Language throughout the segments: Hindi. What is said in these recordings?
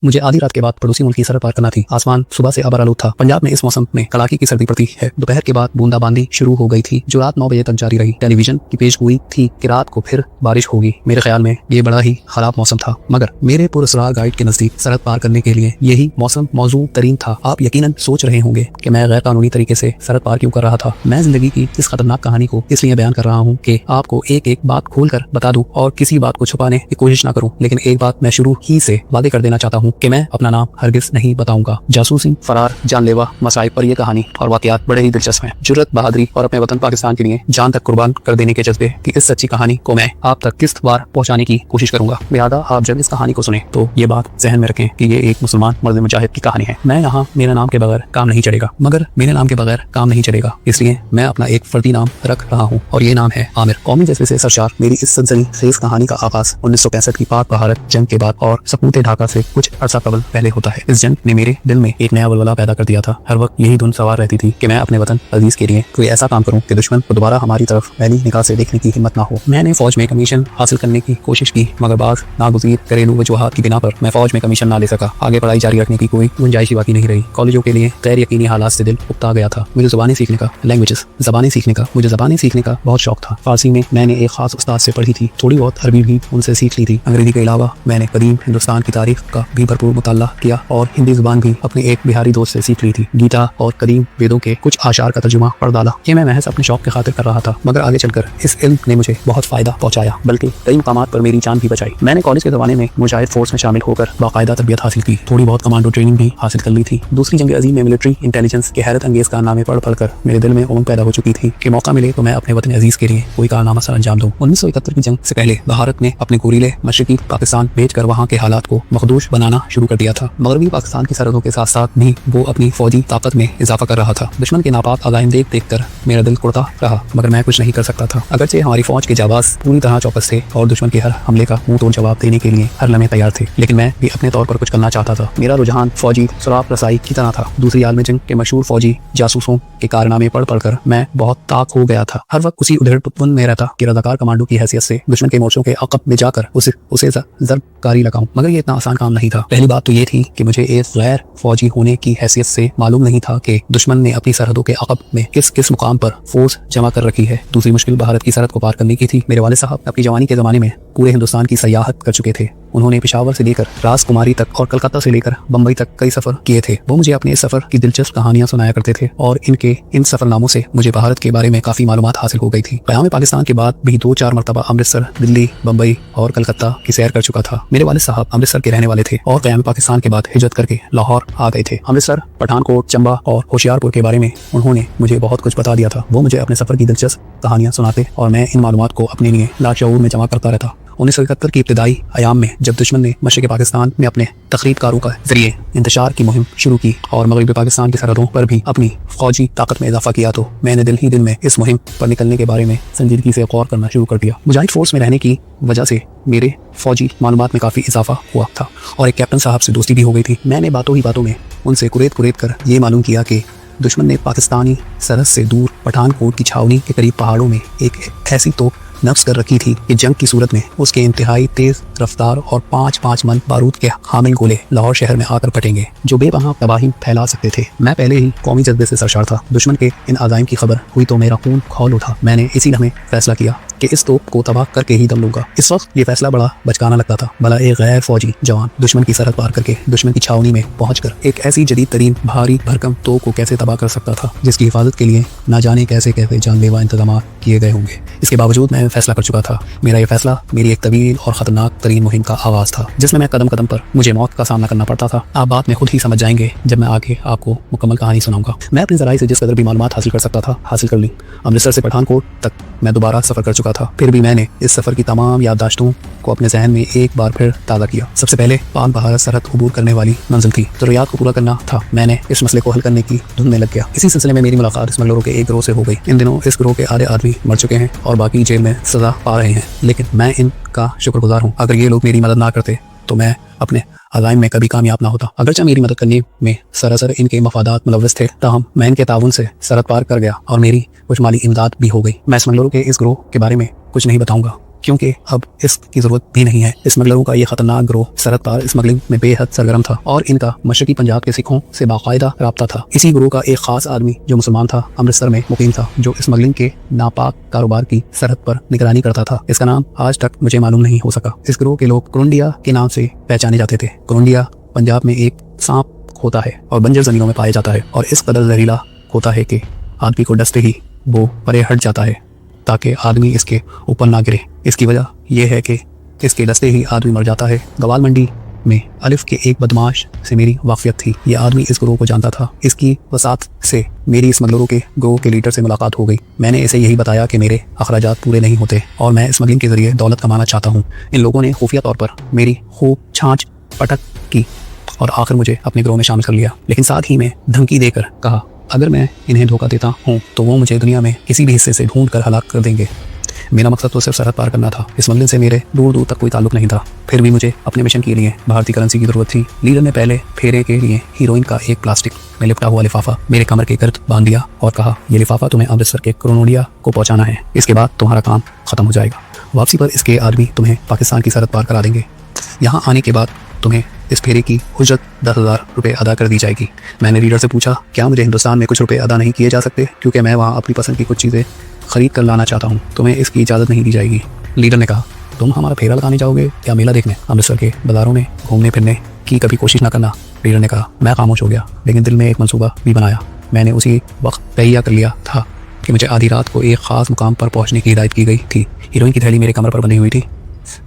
मुझे आधी रात के बाद पड़ोसी मुल्क की सरहद पार करना थी। आसमान सुबह से अबर आलूद था। पंजाब में इस मौसम में कड़ाके की सर्दी पड़ती है। दोपहर के बाद बूंदाबांदी शुरू हो गई थी जो रात 9 बजे तक जारी रही। टेलीविजन की पेशगोई थी कि रात को फिर बारिश होगी। मेरे ख्याल में ये बड़ा ही खराब मौसम था, मगर मेरे पुरस्कार गाइड के नजदीक सरहद पार करने के लिए यही मौसम मौजूद तरीन था। आप यकीनन सोच रहे होंगे कि मैं गैर कानूनी तरीके से सरहद पार क्यों कर रहा था। मैं जिंदगी की इस खतरनाक कहानी को इसलिए बयान कर रहा हूँ कि आपको एक एक बात खोलकर बता दूं और किसी बात को छुपाने की कोशिश ना करूं। लेकिन एक बात मैं शुरू ही से वादे कर देना चाहता हूं कि मैं अपना नाम हरगिज नहीं बताऊंगा। जासूसी, फरार, जानलेवा मसाइब पर यह कहानी और वाकयात बड़े ही दिलचस्प हैं। जुर्रत, बहादुरी और अपने वतन पाकिस्तान के लिए जान तक कुर्बान कर देने के जज्बे की इस सच्ची कहानी को मैं आप तक किस्त बार पहुंचाने की कोशिश करूंगा। लिहाजा आप जब इस कहानी को सुने तो ये बात जहन में रखें कि ये एक मुसलमान मर्द मुजाहिद की कहानी है। मैं यहाँ मेरे नाम के बगैर काम नहीं चलेगा, मगर मेरे नाम के बगैर काम नहीं चलेगा, इसलिए मैं अपना एक फर्दी नाम रख रहा हूँ और ये नाम है आमिर। कौमी जज्बे से सरशार मेरी इस सनसनीखेज कहानी का आगाज 1965 की पाक भारत जंग के बाद और सकूत ढाका से कुछ अरसा कबल पहले होता है। इस जंग ने मेरे दिल में एक नया वलवला पैदा कर दिया था। हर वक्त यही धुन सवार रहती थी कि मैं अपने वतन अजीज के लिए कोई ऐसा काम करूं कि दुश्मन को दोबारा हमारी तरफ पहली निगाह से देखने की हिम्मत ना हो। मैंने फौज में कमीशन हासिल करने की कोशिश की, मगर बाज नागुज़ीर घरेलू वजूहात की बिना पर मैं फौज में कमीशन ना ले सका। आगे पढ़ाई जारी रखने की कोई गुंजाइश ही बाकी नहीं रही। कॉलेजों के लिए गैर यकीनी हालात से दिल उकता गया था। मुझे ज़बानें सीखने का मुझे ज़बानें सीखने का बहुत शौक था। फारसी में मैंने एक खास उस्ताद से पढ़ी थी, थोड़ी बहुत अरबी भी उनसे सीख ली थी। अंग्रेजी के अलावा मैंने कदीम हिंदुस्तान की तारीख का भी भरपूर मुताला किया और हिंदी जुबान भी अपने एक बिहारी दोस्त से सीख ली थी। गीता और कदीम वेदों के कुछ आशार का तर्जुमा पढ़ डाला। ये मैं महज अपने शौक के खातिर कर रहा था, मगर आगे चलकर इस इल्म ने मुझे बहुत फायदा पहुंचाया, बल्कि कई मुकामात पर मेरी जान भी बचाई। मैंने कॉलेज के ज़माने में मुजाहिद फोर्स में शामिल होकर बाकायदा तरबियत हासिल की, थोड़ी बहुत कमांडो ट्रेनिंग भी हासिल कर ली थी। दूसरी जंग अज़ीम में मिलिट्री इंटेलिजेंस के हैरत अंगेज कारनामे पढ़ कर मेरे दिल में उमंग पैदा हो चुकी थी कि मौका मिले तो मैं अपने वतन अजीज के लिए कोई कारनामा सर अंजाम दूं। 1971 की जंग से पहले भारत ने अपने गोरीले मशरकी पाकिस्तान भेजकर वहां के हालात को मखदूश बनाना शुरू कर दिया था। मगरबी पाकिस्तान की सरहदों के साथ साथ भी वो अपनी फौजी ताकत में इजाफा कर रहा था। दुश्मन के नापाक अज़ाइम देख कर मेरा दिल कुड़ता रहा, मगर मैं कुछ नहीं कर सकता था। अगरचे हमारी फौज के जाबाज पूरी तरह चौकस थे और दुश्मन के हर हमले का मुंह तोड़ जवाब देने के लिए हर लम्हे तैयार थे, लेकिन मैं भी अपने तौर पर कुछ करना चाहता था। मेरा रुझान फौजी सुराग रसाई की तरह था। दूसरी आलमी जंग के मशहूर फौजी जासूसों के कारनामे पढ़ कर मैं बहुत ताक हो गया था। हर वक्त उसी उधेड़ में रहता कि रज़ाकार कमांडो की हैसियत से दुश्मन के मोर्चों के अक़ब में जाकर उसे ज़रबकारी लगाऊं, मगर ये इतना आसान काम नहीं था। पहली बात तो ये थी कि मुझे एक गैर फौजी होने की हैसियत से मालूम नहीं था कि दुश्मन ने अपनी सरहदों के अक़ब में किस किस मुकाम पर फोर्स जमा कर रखी है। दूसरी मुश्किल भारत की सरहद को पार करने की थी। मेरे वालिद साहब अपनी जवानी के ज़माने में पूरे हिंदुस्तान की सयाहत कर चुके थे। उन्होंने पेशावर से लेकर राजकुमारी तक और कलकत्ता से लेकर बम्बई तक कई सफ़र किए थे। वो मुझे अपने इस सफ़र की दिलचस्प कहानियां सुनाया करते थे और इन सफ़रनामों से मुझे भारत के बारे में काफ़ी मालूमात हासिल हो गई थी। क़याम पाकिस्तान के बाद भी 2-4 मरतबा अमृतसर, दिल्ली, बम्बई और कलकत्ता की सैर कर चुका था। मेरे वालिद साहब अमृतसर के रहने वाले थे और क़याम पाकिस्तान के बाद हिजरत करके लाहौर आ गए थे। अमृतसर, पठानकोट, चंबा और होशियारपुर के बारे में उन्होंने मुझे बहुत कुछ बता दिया था। वो मुझे अपने सफ़र की दिलचस्प कहानियां सुनाते और मैं इन मालूमात को अपने लिए लाशऊर में जमा करता रहता। 1971 की इब्तिदाई अयाम में जब दुश्मन ने मशरिक़ पाकिस्तान में अपने तखरीबकारों के जरिए इंतशार की मुहिम शुरू की और मगरबी पाकिस्तान की सरहदों पर भी अपनी फौजी ताकत में इजाफा किया, तो मैंने दिल ही दिल में इस मुहिम पर निकलने के बारे में संजीदगी से गौर करना शुरू कर दिया। मुजाहिद फोर्स में रहने की वजह से मेरे फौजी मालूमात में काफ़ी इजाफा हुआ था और एक कैप्टन साहब से दोस्ती भी हो गई थी। मैंने बातों ही बातों में उनसे कुरेद कर ये मालूम किया कि दुश्मन ने पाकिस्तानी सरहद से दूर पठानकोट की छावनी के करीब पहाड़ों में एक ऐसी तोप नफ्स कर रखी थी कि जंग की सूरत में उसके इंतहाई तेज रफ्तार और 5-5 मन बारूद के हामिल गोले लाहौर शहर में आकर फटेंगे जो बेपनाह तबाही फैला सकते थे। मैं पहले ही कौमी जज्बे से सरशार था। दुश्मन के इन अज़ाइम की खबर हुई तो मेरा खून खौल उठा। मैंने इसी लम्हे फैसला किया कि इस तोप को तबाह करके ही दम लूंगा। इस वक्त ये फैसला बड़ा बचकाना लगता था। भला एक गैर फौजी जवान दुश्मन की सरहद पार करके दुश्मन की छावनी में पहुंचकर एक ऐसी जदीद तरीन भारी भरकम तोप को कैसे तबाह कर सकता था जिसकी हिफाजत के लिए ना जाने कैसे कैसे जानलेवा इंतजाम किए गए होंगे। इसके बावजूद मैं फैसला कर चुका था। मेरा यह फैसला मेरी एक तवील और ख़तरनाक तरीन मुहिम का आगाज़ था, जिसमें मैं कदम कदम पर मुझे मौत का सामना करना पड़ता था। आप बात में खुद ही समझ जाएंगे जब मैं आगे आपको मुकम्मल कहानी सुनाऊंगा। मैं अपनी ज़राई से जिस कदर भी मालूमात हासिल कर सकता था हासिल कर ली। अमृतसर से पठानकोट तक मैं दोबारा सफ़र कर चुका था, फिर भी मैंने इस सफ़र की तमाम याददाश्तों को अपने जहन में एक बार फिर ताज़ा किया। सबसे पहले पाक भारत सरहद अबूर करने वाली मंजिल थी, ज़रूरियात को पूरा करना था। मैंने इस मसले को हल करने की धुन में लग गया। इसी सिलसिले में मेरी मुलाकात स्मगलरों के एक गिरोह से हो गई। इन दिनों इस गिरोह के आधे आदमी मर चुके हैं और बाकी जेल में सज़ा पा रहे हैं, लेकिन मैं इनका शुक्रगुजार हूँ। अगर ये लोग मेरी मदद ना करते तो मैं अपने अज़ाइम में कभी कामयाब ना होता। अगरचे मेरी मदद करने में सरासर इनके मफादात मुलव्वस थे, ताहम मैं इनके ताउन से सरहद पार कर गया और मेरी कुछ माली इमदाद भी हो गई। मैं स्मगलरों के इस गिरोह के बारे में कुछ नहीं बताऊंगा क्योंकि अब इसकी जरूरत भी नहीं है। स्मगलरों का ये खतरनाक ग्रोह सरहद पार स्मगलिंग में बेहद सरगर्म था और इनका मशरकी पंजाब के सिखों से बाकायदा राब्ता था। इसी ग्रोह का एक खास आदमी जो मुसलमान था, अमृतसर में मुकीम था, जो स्मगलिंग के नापाक कारोबार की सरहद पर निगरानी करता था। इसका नाम आज तक मुझे मालूम नहीं हो सका। इस ग्रोह के लोग कुरुंडिया के नाम से पहचाने जाते थे। कुरुंडिया पंजाब में एक सांप होता है और बंजर जमीनों में पाया जाता है और इस कदर जहरीला होता है कि आदमी को डसते ही वो परे हट जाता है ताकि आदमी इसके ऊपर ना गिरे। इसकी वजह यह है कि इसके डसते ही आदमी मर जाता है। गवाल मंडी में अलिफ के एक बदमाश से मेरी वाक़ियत थी। यह आदमी इस ग्रोह को जानता था। इसकी वसात से मेरी स्मगलरों के ग्रोह के लीडर से मुलाकात हो गई। मैंने इसे यही बताया कि मेरे अखराजात पूरे नहीं होते और मैं स्मगलिंग के जरिए दौलत कमाना चाहता हूँ। इन लोगों ने खुफिया तौर पर मेरी खूब छाँच पटक की और आखिर मुझे अपने ग्रोह में शामिल कर लिया, लेकिन साथ ही में धमकी देकर कहा अगर मैं इन्हें धोखा देता हूँ तो वो मुझे दुनिया में किसी भी हिस्से से ढूंढ कर हलाक कर देंगे। मेरा मकसद तो सिर्फ सरहद पार करना था। स्मगलिंग से मेरे दूर दूर तक कोई ताल्लुक नहीं था। फिर भी मुझे अपने मिशन के लिए भारतीय करेंसी की जरूरत थी। लीडर ने पहले फेरे के लिए हीरोइन का एक प्लास्टिक में लिपटा हुआ लिफाफा मेरे कमर के गर्द बांध दिया और कहा यह लिफाफा तुम्हें अमृतसर के कुरुंडिया को पहुंचाना है। इसके बाद तुम्हारा काम खत्म हो जाएगा। वापसी पर इसके आदमी तुम्हें पाकिस्तान की सरहद पार करा देंगे। यहाँ आने के बाद तुम्हें इस फेरे की उजरत 10,000 रुपये अदा कर दी जाएगी। मैंने लीडर से पूछा क्या मुझे हिंदुस्तान में कुछ रुपए अदा नहीं किए जा सकते, क्योंकि मैं वहाँ अपनी पसंद की कुछ चीज़ें खरीद कर लाना चाहता हूँ। तुम्हें इसकी इजाज़त नहीं दी जाएगी। लीडर ने कहा तुम हमारा फेरा लगाने जाओगे या मेला देखने? अमृतसर के बाज़ारों में घूमने फिरने की कभी कोशिश ना करना। लीडर ने कहा। मैं खामोश हो गया, लेकिन दिल में एक मंसूबा भी बनाया। मैंने उसी वक्त तैयार कर लिया था कि मुझे आधी रात को एक ख़ास मुकाम पर पहुँचने की हिदायत की गई थी। हीरोइन की थैली मेरे कमर पर बंधी हुई थी।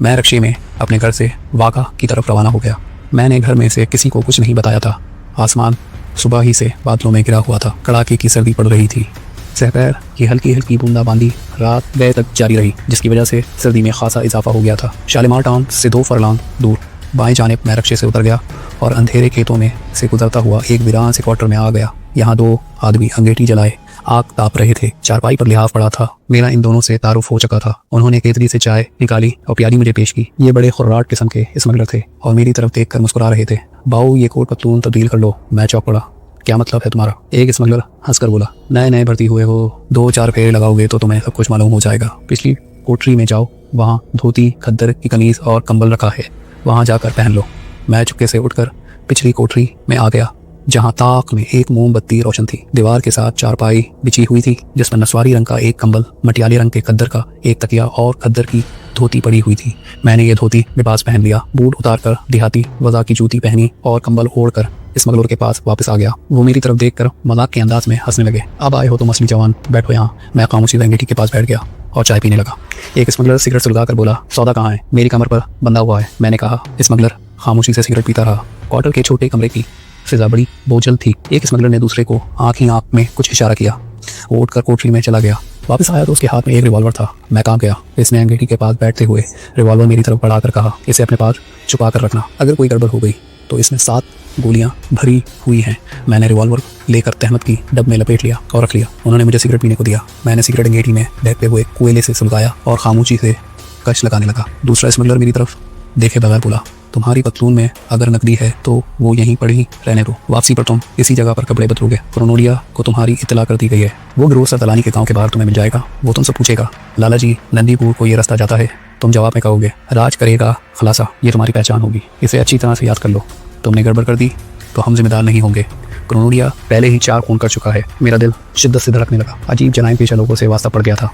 मैं रक्शे में अपने घर से वाका की तरफ रवाना हो गया। मैंने घर में से किसी को कुछ नहीं बताया था। आसमान सुबह ही से बादलों में घिरा हुआ था। कड़ाके की सर्दी पड़ रही थी। सहपैर की हल्की हल्की बूंदाबांदी रात गए तक जारी रही, जिसकी वजह से सर्दी में खासा इजाफा हो गया था। शालीमार टाउन से 2 फरलांग दूर बाएं जानिब मैं रक्शे से उतर गया और अंधेरे खेतों में से गुजरता हुआ एक वीरान से क्वार्टर में आ गया। यहाँ 2 आदमी अंगीठी जलाए आग ताप रहे थे। चारपाई पर लिहाफ पड़ा था। मेरा इन दोनों से तारुफ हो चुका था। उन्होंने केतली से चाय निकाली और प्याली मुझे पेश की। ये बड़े खुर्राट किस्म के स्मगलर थे और मेरी तरफ देखकर मुस्कुरा रहे थे। बाऊ ये कोट पतलून तब्दील कर लो। मैं चौंक पड़ा। क्या मतलब है तुम्हारा? एक स्मगलर हंसकर बोला। नए नए भर्ती हुए हो, 2-4 फेरे लगाओगे तो तुम्हें सब कुछ मालूम हो जाएगा। पिछली कोठरी में जाओ, वहाँ धोती खद्दर की कमीज और कंबल रखा है, वहाँ जाकर पहन लो। मैं चुपके से उठकर पिछली कोठरी में आ गया, जहाँ ताक में एक मोमबत्ती रोशन थी। दीवार के साथ चारपाई बिछी हुई थी, जिस पर नस्वारी रंग का एक कंबल, मटियाले रंग के खद्दर का एक तकिया और खद्दर की धोती पड़ी हुई थी। मैंने ये धोती लिबास पहन लिया, बूट उतारकर देहाती वज़ा की जूती पहनी और कंबल ओढ़कर स्मगलर के पास वापस आ गया। वो मेरी तरफ देखकर मजाक के अंदाज में हंसने लगे। अब आए हो तो मसली जवान, बैठो यहाँ। मैं खामोशी से अंगीठी के पास बैठ गया और चाय पीने लगा। एक स्मगलर सिगरेट सुलगाकर बोला, सौदा कहाँ है? मेरी कमर पर बंधा हुआ है, मैंने कहा। स्मगलर खामोशी से सिगरेट पीता रहा। क्वार्टर के छोटे कमरे की फिजा बड़ी बोझल थी। एक स्मगलर ने दूसरे को आंख ही आंख में कुछ इशारा किया। वो उठकर कोठरी में चला गया। वापस आया तो उसके हाथ में एक रिवॉल्वर था। मैं कहाँ गया? इसने अंगीठी के पास बैठते हुए रिवॉल्वर मेरी तरफ बढ़ाकर कहा, इसे अपने पास छुपा कर रखना। अगर कोई गड़बड़ हो गई तो इसमें 7 गोलियां भरी हुई हैं। मैंने रिवॉल्वर लेकर तहमत की डब में लपेट लिया और रख लिया। उन्होंने मुझे सिगरेट पीने को दिया। मैंने सिगरेट अंगीठी में बहते हुए कोयले से सुलगाया और खामोशी से कश लगाने लगा। दूसरा स्मगलर मेरी तरफ देखे बगैर बोला, तुम्हारी पतलून में अगर नकदी है तो वो यहीं पड़ी रहने दो। वापसी पर तुम इसी जगह पर कपड़े बदलोगे। कुरुंडिया को तुम्हारी इत्तला कर दी गई है। वो गिरोह सरदलानी के गांव के बाहर तुम्हें मिल जाएगा। वो तुमसे पूछेगा, लाला जी नंदीपुर को ये रास्ता जाता है? तुम जवाब में कहोगे, राज करेगा खलासा। ये तुम्हारी पहचान होगी। इसे अच्छी तरह से याद कर लो। तुमने गड़बड़ कर दी तो हम जिम्मेदार नहीं होंगे। कुरुंडिया पहले ही 4 खून कर चुका है। मेरा दिल शिद्दत से धड़कने लगा। अजीब जनाइन पेशा लोगों से वास्ता पड़ गया था।